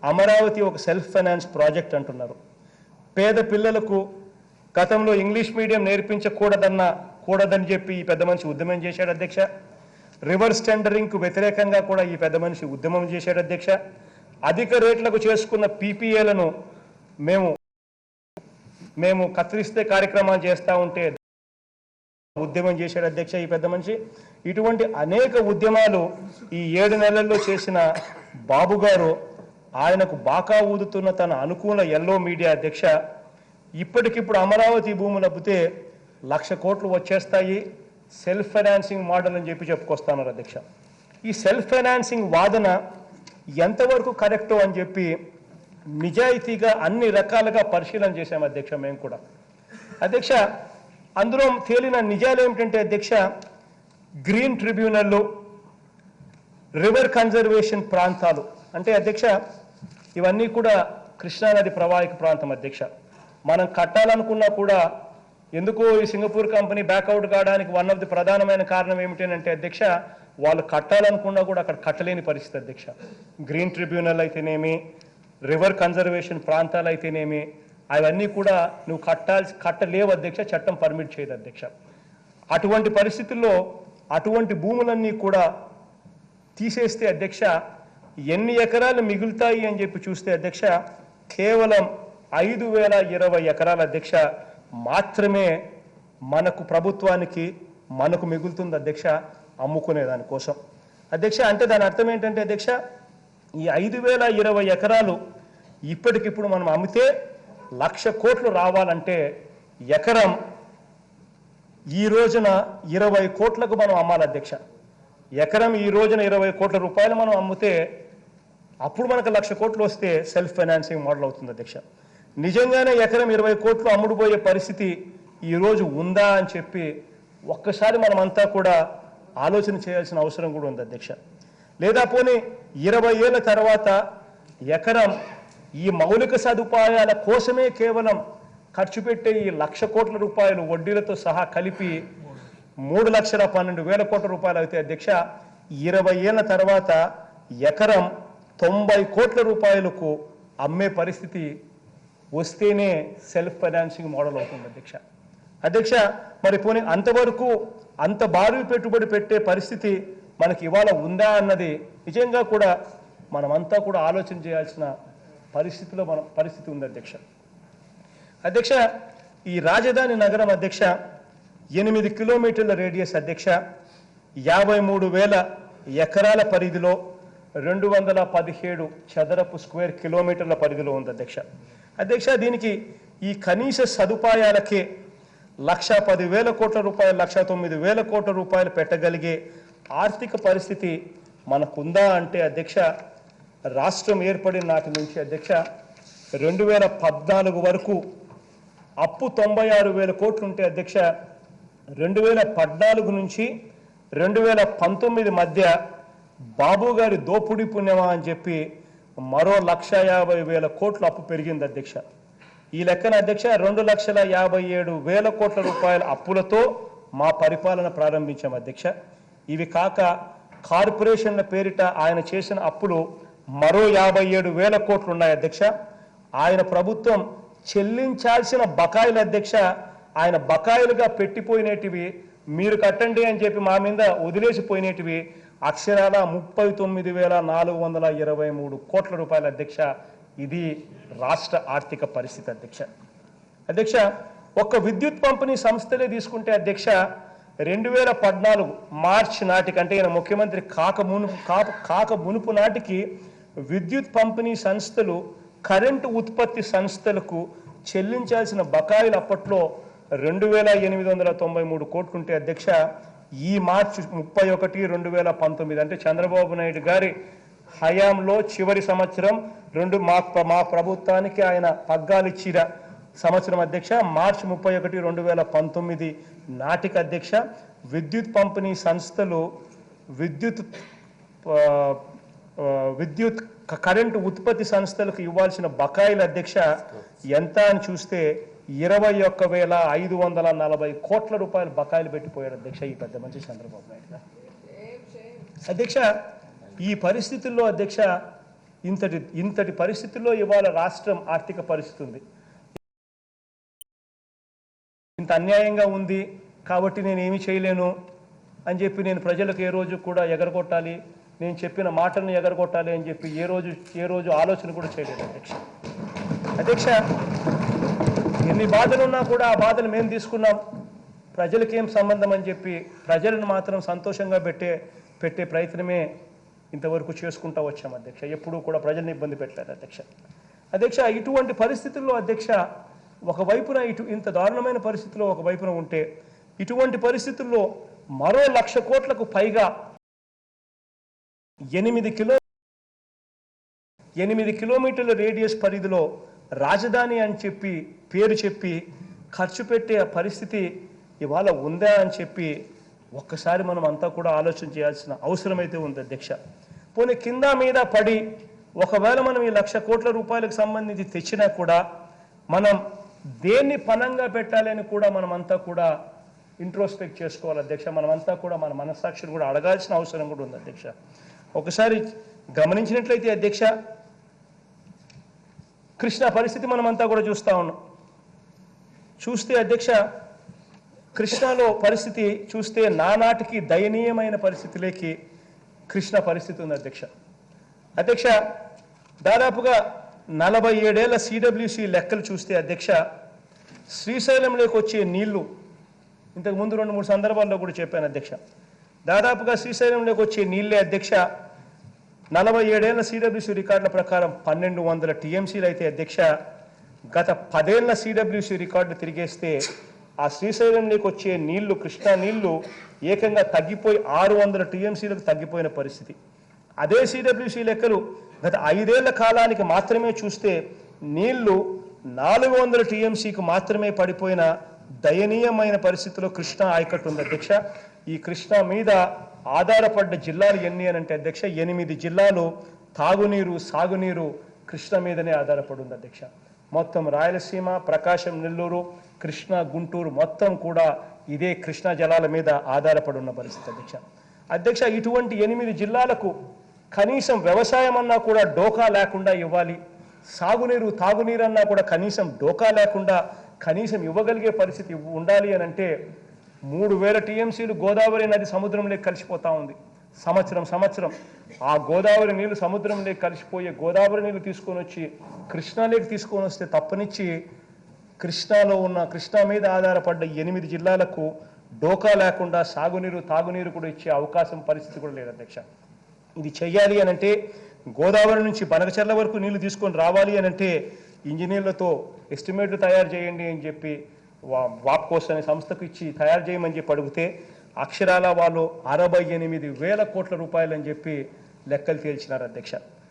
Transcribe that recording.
అమరావతి ఒక self finance project అంటున్నారు. పేద పిల్లలకు గతంలో ఇంగ్లీష్ మీడియం నేర్పించకూడదని చెప్పి ఈ పెద్ద మనిషి ఉద్యమం చేశాడు అధ్యక్ష. రివర్స్ టెండరింగ్కు వ్యతిరేకంగా కూడా ఈ పెద్ద మనిషి ఉద్యమం చేశాడు అధ్యక్ష. అధిక రేట్లకు చేసుకున్న పీపీఏలను మేము కత్తిరిస్తే కార్యక్రమాలు చేస్తూ ఉంటే ఉద్యమం చేశాడు అధ్యక్ష ఈ పెద్ద మనిషి. ఇటువంటి అనేక ఉద్యమాలు ఈ 7 నెలల్లో చేసిన బాబు గారు ఆయనకు బాకా ఊదుతున్న తన అనుకూల ఎల్లో మీడియా అధ్యక్ష ఇప్పటికిప్పుడు అమరావతి భూములు అబ్బితే 1,00,000 కోట్లు వచ్చేస్తాయి సెల్ఫ్ ఫైనాన్సింగ్ మోడల్ అని చెప్పి చెప్పుకొస్తున్నారు అధ్యక్ష. ఈ సెల్ఫ్ ఫైనాన్సింగ్ వాదన ఎంతవరకు కరెక్టో అని చెప్పి నిజాయితీగా అన్ని రకాలుగా పరిశీలన చేశాం అధ్యక్ష. మేము కూడా అధ్యక్ష అందులో తేలిన నిజాలు ఏమిటంటే అధ్యక్ష, గ్రీన్ ట్రిబ్యునల్లు, రివర్ కన్జర్వేషన్ ప్రాంతాలు అంటే అధ్యక్ష ఇవన్నీ కూడా కృష్ణానది ప్రవాహిక ప్రాంతం అధ్యక్ష. మనం కట్టాలనుకున్నా కూడా ఎందుకో ఈ సింగపూర్ కంపెనీ బ్యాక్అవుట్ కావడానికి వన్ ఆఫ్ ది ప్రధానమైన కారణం ఏమిటంటే అధ్యక్ష వాళ్ళు కట్టాలనుకున్నా కూడా అక్కడ కట్టలేని పరిస్థితి అధ్యక్ష. గ్రీన్ ట్రిబ్యునల్ అయితేనేమి, రివర్ కన్జర్వేషన్ ప్రాంతాలు అయితేనేమి అవన్నీ కూడా నువ్వు కట్టలేవు అధ్యక్ష, చట్టం పర్మిట్ చేయదు అధ్యక్ష. అటువంటి పరిస్థితుల్లో అటువంటి భూములన్నీ కూడా తీసేస్తే అధ్యక్ష ఎన్ని ఎకరాలు మిగులుతాయి అని చెప్పి చూస్తే అధ్యక్ష కేవలం 5,020 ఎకరాల అధ్యక్ష మాత్రమే మనకు ప్రభుత్వానికి మనకు మిగులుతుంది అధ్యక్ష అమ్ముకునే దానికోసం అధ్యక్ష. అంటే దాని అర్థం ఏంటంటే అధ్యక్ష ఈ 5,020 ఎకరాలు ఇప్పటికిప్పుడు మనం అమ్మితే 1,00,000 కోట్లు రావాలంటే ఎకరం ఈ రోజున 20 కోట్లకు మనం అమ్మాలి అధ్యక్ష. ఎకరం ఈ రోజున 20 కోట్ల రూపాయలు మనం అమ్మితే అప్పుడు మనకు 1,00,000 కోట్లు వస్తే సెల్ఫ్ ఫైనాన్సింగ్ మోడల్ అవుతుంది అధ్యక్ష. నిజంగానే ఎకరం 20 కోట్లు అమ్ముడుపోయే పరిస్థితి ఈరోజు ఉందా అని చెప్పి ఒక్కసారి మనమంతా కూడా ఆలోచన చేయాల్సిన అవసరం కూడా ఉంది అధ్యక్ష. లేదా పోనీ 20 ఏళ్ళ తర్వాత ఎకరం ఈ మౌలిక సదుపాయాల కోసమే కేవలం ఖర్చు పెట్టే ఈ 1,00,000 కోట్ల రూపాయలు వడ్డీలతో సహా కలిపి 3,12,000 కోట్ల రూపాయలు అయితే అధ్యక్ష 20 ఏళ్ళ తర్వాత ఎకరం 90 కోట్ల రూపాయలకు అమ్మే పరిస్థితి వస్తేనే సెల్ఫ్ ఫైనాన్సింగ్ మోడల్ అవుతుంది అధ్యక్ష. అధ్యక్ష మరి పోనీ అంతవరకు అంత భారీ పెట్టుబడి పెట్టే పరిస్థితి మనకి ఇవాళ ఉందా అన్నది నిజంగా కూడా మనమంతా కూడా ఆలోచన చేయాల్సిన పరిస్థితి ఉంది అధ్యక్ష. అధ్యక్ష ఈ రాజధాని నగరం అధ్యక్ష 8 కిలోమీటర్ల రేడియస్ అధ్యక్ష 53,000 ఎకరాల పరిధిలో 217 చదరపు స్క్వేర్ కిలోమీటర్ల పరిధిలో ఉంది అధ్యక్ష. అధ్యక్ష దీనికి ఈ కనీస సదుపాయాలకే 1,10,000 కోట్ల రూపాయలు 1,09,000 కోట్ల రూపాయలు పెట్టగలిగే ఆర్థిక పరిస్థితి మనకుందా అంటే అధ్యక్ష రాష్ట్రం ఏర్పడిన నాటి నుంచి అధ్యక్ష 2014 వరకు అప్పు 96,000 కోట్లు ఉంటే అధ్యక్ష 2014 నుంచి 2019 మధ్య బాబు గారి దోపిడీ పుణ్యమా అని చెప్పి మరో 1,50,000 కోట్లు అప్పు పెరిగింది అధ్యక్ష. ఈ లెక్కన అధ్యక్ష 2,57,000 కోట్ల రూపాయల అప్పులతో మా పరిపాలన ప్రారంభించాం అధ్యక్ష. ఇవి కాక కార్పొరేషన్ల పేరిట ఆయన చేసిన అప్పులు మరో 57,000 కోట్లు ఉన్నాయి అధ్యక్ష. ఆయన ప్రభుత్వం చెల్లించాల్సిన బకాయిలు అధ్యక్ష ఆయన బకాయిలుగా పెట్టిపోయినటివి మీరు కట్టండి అని చెప్పి మా మీద వదిలేసిపోయినటివి అక్షరాల 39,423 కోట్ల రూపాయల అధ్యక్ష. ఇది రాష్ట్ర ఆర్థిక పరిస్థితి అధ్యక్ష. అధ్యక్ష ఒక్క విద్యుత్ పంపిణీ సంస్థలే తీసుకుంటే అధ్యక్ష 2014 మార్చి నాటికి అంటే ఈయన ముఖ్యమంత్రి కాక మునుపు నాటికి విద్యుత్ పంపిణీ సంస్థలు కరెంటు ఉత్పత్తి సంస్థలకు చెల్లించాల్సిన బకాయిలు అప్పట్లో 2,893 కోట్లు ఉంటే అధ్యక్ష ఈ మార్చి 31, 2019 అంటే చంద్రబాబు నాయుడు గారి హయాంలో చివరి సంవత్సరం మా ప్రభుత్వానికి ఆయన పగ్గాలు ఇచ్చిన సంవత్సరం అధ్యక్ష మార్చి 31, 2019 నాటికి అధ్యక్ష విద్యుత్ పంపిణీ సంస్థలు విద్యుత్ కరెంటు ఉత్పత్తి సంస్థలకు ఇవ్వాల్సిన బకాయిల అధ్యక్ష ఎంత అని చూస్తే 21,540 కోట్ల రూపాయలు బకాయిలు పెట్టిపోయారు అధ్యక్ష ఈ పెద్ద మంచి చంద్రబాబు నాయుడు గారు. అధ్యక్ష ఈ పరిస్థితుల్లో అధ్యక్ష ఇంతటి పరిస్థితుల్లో ఇవాళ రాష్ట్రం ఆర్థిక పరిస్థితి ఉంది. ఇంత అన్యాయంగా ఉంది కాబట్టి నేను ఏమీ చేయలేను అని చెప్పి నేను ప్రజలకు ఏ రోజు కూడా ఎగరగొట్టాలి, నేను చెప్పిన మాటలను ఎగరగొట్టాలి అని చెప్పి ఏ రోజు ఆలోచన కూడా చేయలేదు అధ్యక్ష. ఎన్ని బాధలున్నా కూడా ఆ బాధలు మేము తీసుకున్నాం. ప్రజలకేం సంబంధం అని చెప్పి ప్రజలను మాత్రం సంతోషంగా పెట్టే ప్రయత్నమే ఇంతవరకు చేసుకుంటూ వచ్చాం అధ్యక్ష. ఎప్పుడూ కూడా ప్రజల్ని ఇబ్బంది పెట్టలేదు అధ్యక్ష. ఇటువంటి పరిస్థితుల్లో అధ్యక్ష, ఒకవైపున ఇంత దారుణమైన పరిస్థితిలో ఒకవైపున ఉంటే, ఇటువంటి పరిస్థితుల్లో మరో 1,00,000 కోట్లకు పైగా 8 కిలోమీటర్ల రేడియస్ పరిధిలో రాజధాని అని చెప్పి పేరు చెప్పి ఖర్చు పెట్టే పరిస్థితి ఇవాళ ఉందా అని చెప్పి ఒక్కసారి మనం అంతా కూడా ఆలోచన చేయాల్సిన అవసరమైతే ఉంది అధ్యక్ష. పోనీ కింద మీద పడి ఒకవేళ మనం ఈ 1,00,000 కోట్ల రూపాయలకు సంబంధించి తెచ్చినా కూడా మనం దేన్ని పనంగా పెట్టాలని కూడా మనమంతా కూడా ఇంట్రోస్పెక్ట్ చేసుకోవాలి అధ్యక్ష. మనమంతా కూడా మన మనస్సాక్షిని కూడా అడగాల్సిన అవసరం కూడా ఉంది అధ్యక్ష. ఒకసారి గమనించినట్లయితే అధ్యక్ష, కృష్ణా పరిస్థితి మనమంతా కూడా చూస్తూ ఉన్నాం. చూస్తే అధ్యక్ష, కృష్ణాలో పరిస్థితి చూస్తే నానాటికి దయనీయమైన పరిస్థితిలోకి కృష్ణా పరిస్థితి ఉంది అధ్యక్ష. దాదాపుగా 47 ఏళ్ల సిడబ్ల్యూసి లెక్కలు చూస్తే అధ్యక్ష, శ్రీశైలంలోకి వచ్చే నీళ్లు ఇంతకుముందు 2-3 సందర్భాల్లో కూడా చెప్పాను అధ్యక్ష. దాదాపుగా శ్రీశైలంలోకి వచ్చే నీళ్ళే అధ్యక్ష 47 ఏళ్ల సిడబ్ల్యూసి రికార్డుల ప్రకారం 1200 టీఎంసీలు అయితే అధ్యక్ష, గత 10 ఏళ్ల సిడబ్ల్యూసి రికార్డులు తిరిగేస్తే ఆ శ్రీశైలంలోకి వచ్చే నీళ్లు, కృష్ణా నీళ్లు ఏకంగా తగ్గిపోయి 600 టీఎంసీలకు తగ్గిపోయిన పరిస్థితి. అదే సిడబ్ల్యూసి లెక్కలు గత 5 ఏళ్ల కాలానికి మాత్రమే చూస్తే నీళ్లు 400 టీఎంసీకి మాత్రమే పడిపోయిన దయనీయమైన పరిస్థితిలో కృష్ణా ఆయకట్టు ఉంది అధ్యక్ష. ఈ కృష్ణా మీద ఆధారపడ్డ జిల్లాలు ఎన్ని అని అంటే అధ్యక్ష, 8 జిల్లాలు తాగునీరు, సాగునీరు కృష్ణా మీదనే ఆధారపడి ఉంది అధ్యక్ష. మొత్తం రాయలసీమ, ప్రకాశం, నెల్లూరు, కృష్ణా, గుంటూరు మొత్తం కూడా ఇదే కృష్ణా జలాల మీద ఆధారపడి ఉన్న పరిస్థితి అధ్యక్ష. ఇటువంటి 8 జిల్లాలకు కనీసం వ్యవసాయం అన్నా కూడా డోకా లేకుండా ఇవ్వాలి, సాగునీరు, తాగునీరు అన్నా కూడా కనీసం డోకా లేకుండా కనీసం ఇవ్వగలిగే పరిస్థితి ఉండాలి అని అంటే 3000 టీఎంసీలు గోదావరి నది సముద్రంలోకి కలిసిపోతా ఉంది సంవత్సరం. ఆ గోదావరి నీళ్లు సముద్రంలోకి కలిసిపోయే గోదావరి నీళ్లు తీసుకొని వచ్చి కృష్ణాలోకి తీసుకొని వస్తే తప్పనిచ్చి కృష్ణాలో ఉన్న కృష్ణా మీద ఆధారపడ్డ 8 జిల్లాలకు డోకా లేకుండా సాగునీరు, తాగునీరు కూడా ఇచ్చే అవకాశం పరిస్థితి కూడా లేదు అధ్యక్ష. ఇది చెయ్యాలి అని అంటే గోదావరి నుంచి బనకచెర్ల వరకు నీళ్లు తీసుకొని రావాలి అని అంటే ఇంజనీర్లతో ఎస్టిమేట్లు తయారు చేయండి అని చెప్పి వాప్కోస్ అనే సంస్థకు ఇచ్చి తయారు చేయమని చెప్పి అడిగితే అక్షరాల వాళ్ళు 68,000 కోట్ల రూపాయలు అని చెప్పి లెక్కలు తేల్చినారు అధ్యక్ష.